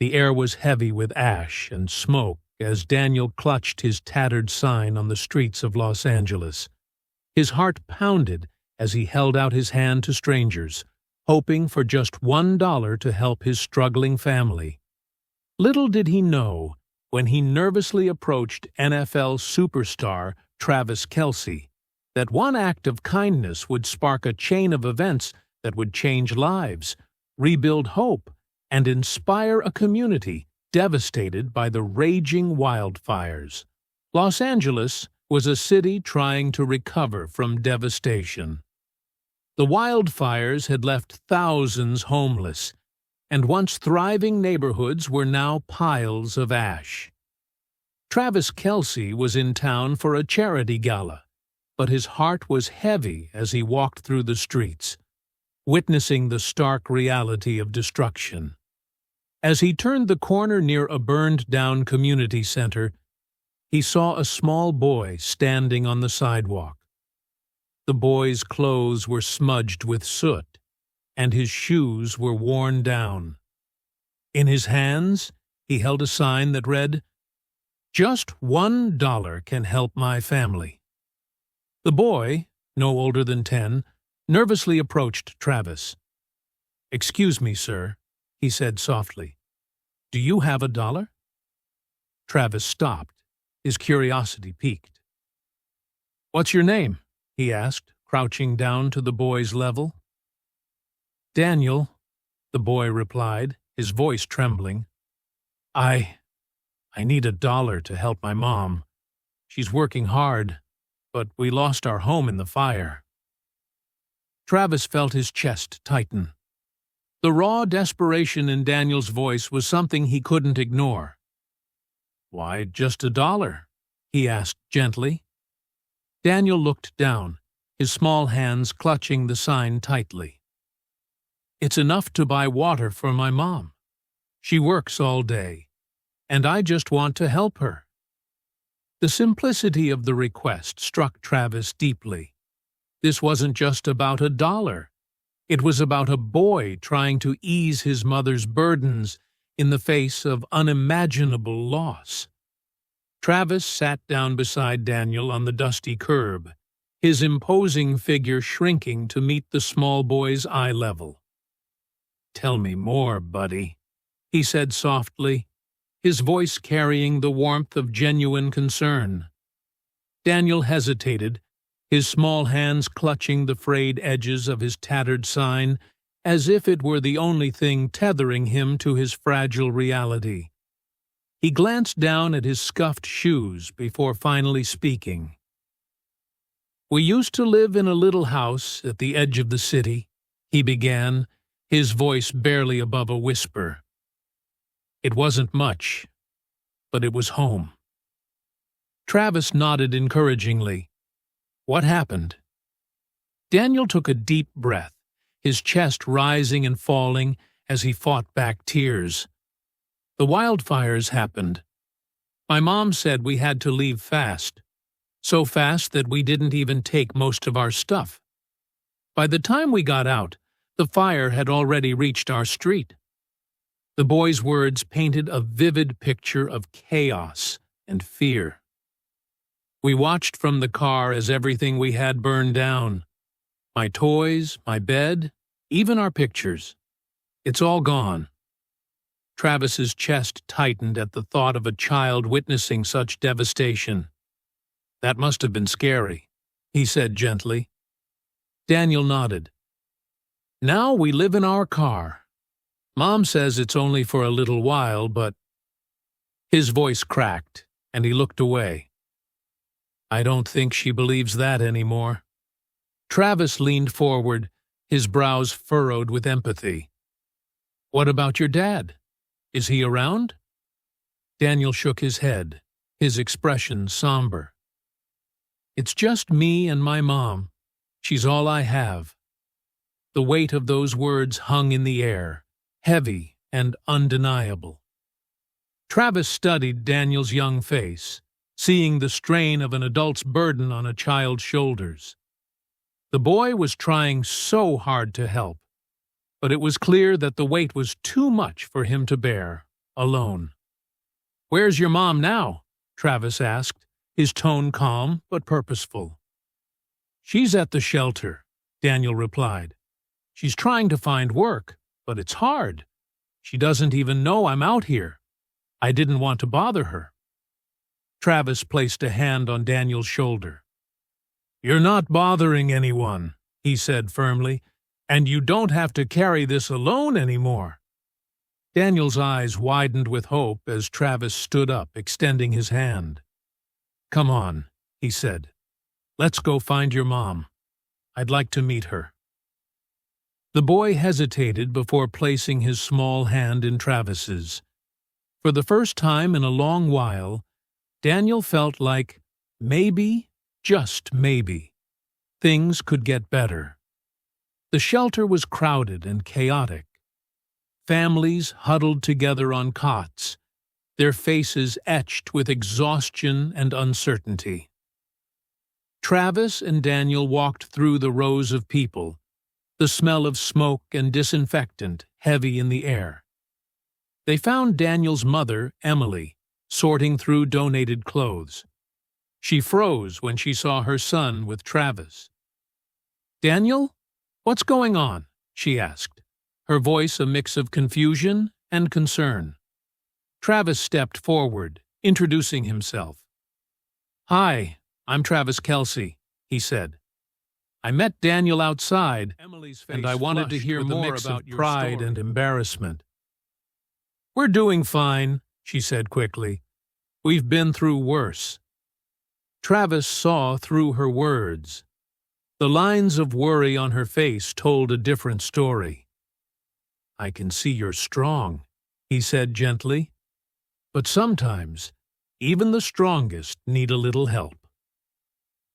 The air was heavy with ash and smoke as Daniel clutched his tattered sign on the streets of Los Angeles. His heart pounded as he held out his hand to strangers, hoping for just $1 to help his struggling family. Little did he know, when he nervously approached NFL superstar Travis Kelce, that one act of kindness would spark a chain of events that would change lives, rebuild hope, and inspire a community devastated by the raging wildfires. Los Angeles was a city trying to recover from devastation. The wildfires had left thousands homeless, and once thriving neighborhoods were now piles of ash. Travis Kelce was in town for a charity gala, but his heart was heavy as he walked through the streets, witnessing the stark reality of destruction. As he turned the corner near a burned-down community center, he saw a small boy standing on the sidewalk. The boy's clothes were smudged with soot, and his shoes were worn down. In his hands, he held a sign that read, "Just $1 can help my family." The boy, no older than 10, nervously approached Travis. "Excuse me, sir," he said softly. "Do you have $1?" Travis stopped, his curiosity piqued. "What's your name?" he asked, crouching down to the boy's level. "Daniel," the boy replied, his voice trembling. I need $1 to help my mom. She's working hard, but we lost our home in the fire." Travis felt his chest tighten. The raw desperation in Daniel's voice was something he couldn't ignore. "Why just $1?" he asked gently. Daniel looked down, his small hands clutching the sign tightly. "It's enough to buy water for my mom. She works all day, and I just want to help her." The simplicity of the request struck Travis deeply. This wasn't just about $1. It was about a boy trying to ease his mother's burdens in the face of unimaginable loss. Travis sat down beside Daniel on the dusty curb, his imposing figure shrinking to meet the small boy's eye level. "Tell me more, buddy," he said softly, his voice carrying the warmth of genuine concern. Daniel hesitated, his small hands clutching the frayed edges of his tattered sign, as if it were the only thing tethering him to his fragile reality. He glanced down at his scuffed shoes before finally speaking. "We used to live in a little house at the edge of the city," he began, his voice barely above a whisper. "It wasn't much, but it was home." Travis nodded encouragingly. "What happened?" Daniel took a deep breath, his chest rising and falling as he fought back tears. "The wildfires happened. My mom said we had to leave fast, so fast that we didn't even take most of our stuff. By the time we got out, the fire had already reached our street." The boy's words painted a vivid picture of chaos and fear. "We watched from the car as everything we had burned down. My toys, my bed, even our pictures. It's all gone." Travis's chest tightened at the thought of a child witnessing such devastation. "That must have been scary," he said gently. Daniel nodded. "Now we live in our car. Mom says it's only for a little while, but—" His voice cracked, and he looked away. "I don't think she believes that anymore." Travis leaned forward, his brows furrowed with empathy. "What about your dad? Is he around?" Daniel shook his head, his expression somber. "It's just me and my mom. She's all I have." The weight of those words hung in the air, heavy and undeniable. Travis studied Daniel's young face, seeing the strain of an adult's burden on a child's shoulders. The boy was trying so hard to help, but it was clear that the weight was too much for him to bear. alone. "Where's your mom now?" Travis asked, his tone calm but purposeful. "She's at the shelter," Daniel replied. "She's trying to find work, but it's hard. She doesn't even know I'm out here. I didn't want to bother her." Travis placed a hand on Daniel's shoulder. "You're not bothering anyone," he said firmly, "and you don't have to carry this alone anymore." Daniel's eyes widened with hope as Travis stood up, extending his hand. "Come on," he said. "Let's go find your mom. I'd like to meet her." The boy hesitated before placing his small hand in Travis's. For the first time in a long while, Daniel felt like maybe, just maybe, things could get better. The shelter was crowded and chaotic. Families huddled together on cots, their faces etched with exhaustion and uncertainty. Travis and Daniel walked through the rows of people, the smell of smoke and disinfectant heavy in the air. They found Daniel's mother, Emily, sorting through donated clothes. She froze when she saw her son with Travis. "Daniel, what's going on?" she asked, her voice a mix of confusion and concern. Travis stepped forward, introducing himself. "Hi, I'm Travis Kelce," he said. "I met Daniel outside, and I wanted to hear more about your pride and embarrassment." "We're doing fine," she said quickly. "We've been through worse." Travis saw through her words. The lines of worry on her face told a different story. "I can see you're strong," he said gently. "But sometimes, even the strongest need a little help."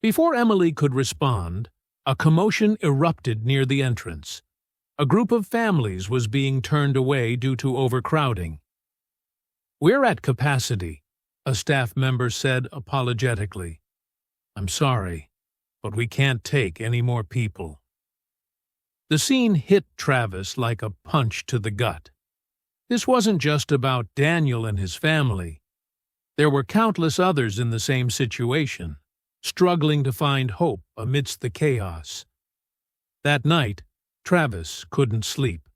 Before Emily could respond, a commotion erupted near the entrance. A group of families was being turned away due to overcrowding. "We're at capacity," a staff member said apologetically. "I'm sorry, but we can't take any more people." The scene hit Travis like a punch to the gut. This wasn't just about Daniel and his family. There were countless others in the same situation, struggling to find hope amidst the chaos. That night, Travis couldn't sleep.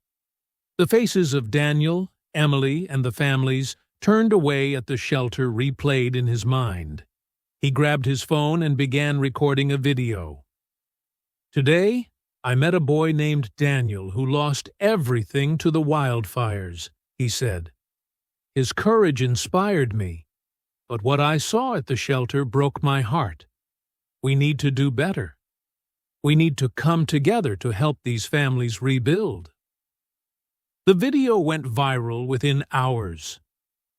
The faces of Daniel, Emily, and the families turned away at the shelter replayed in his mind. He grabbed his phone and began recording a video. "Today, I met a boy named Daniel who lost everything to the wildfires," he said. "His courage inspired me, but what I saw at the shelter broke my heart. We need to do better. We need to come together to help these families rebuild." The video went viral within hours.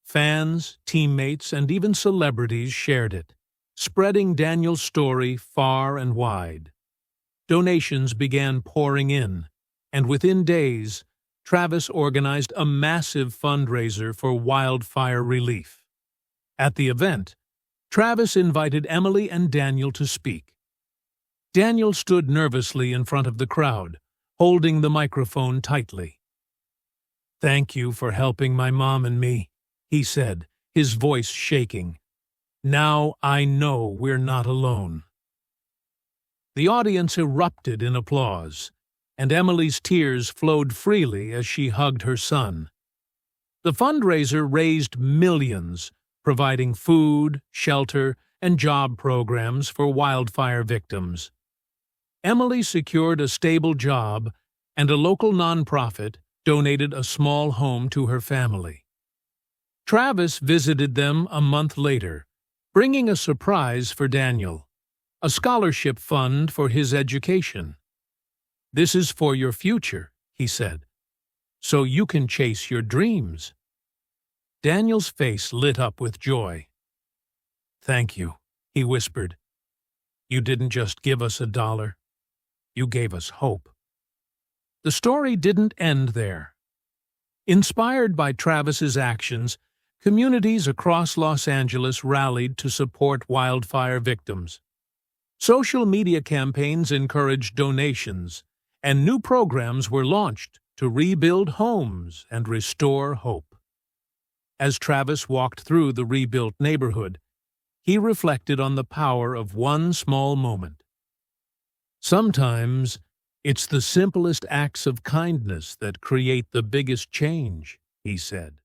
Fans, teammates, and even celebrities shared it, spreading Daniel's story far and wide. Donations began pouring in, and within days, Travis organized a massive fundraiser for wildfire relief. At the event, Travis invited Emily and Daniel to speak. Daniel stood nervously in front of the crowd, holding the microphone tightly. "Thank you for helping my mom and me," he said, his voice shaking. "Now I know we're not alone." The audience erupted in applause, and Emily's tears flowed freely as she hugged her son. The fundraiser raised millions, providing food, shelter, and job programs for wildfire victims. Emily secured a stable job, and a local nonprofit donated a small home to her family. Travis visited them a month later, bringing a surprise for Daniel, a scholarship fund for his education. "This is for your future," he said, "so you can chase your dreams." Daniel's face lit up with joy. "Thank you," he whispered. "You didn't just give us $1. You gave us hope." The story didn't end there. Inspired by Travis's actions, communities across Los Angeles rallied to support wildfire victims. Social media campaigns encouraged donations, and new programs were launched to rebuild homes and restore hope. As Travis walked through the rebuilt neighborhood, he reflected on the power of one small moment. Sometimes, it's the simplest acts of kindness that create the biggest change, he said.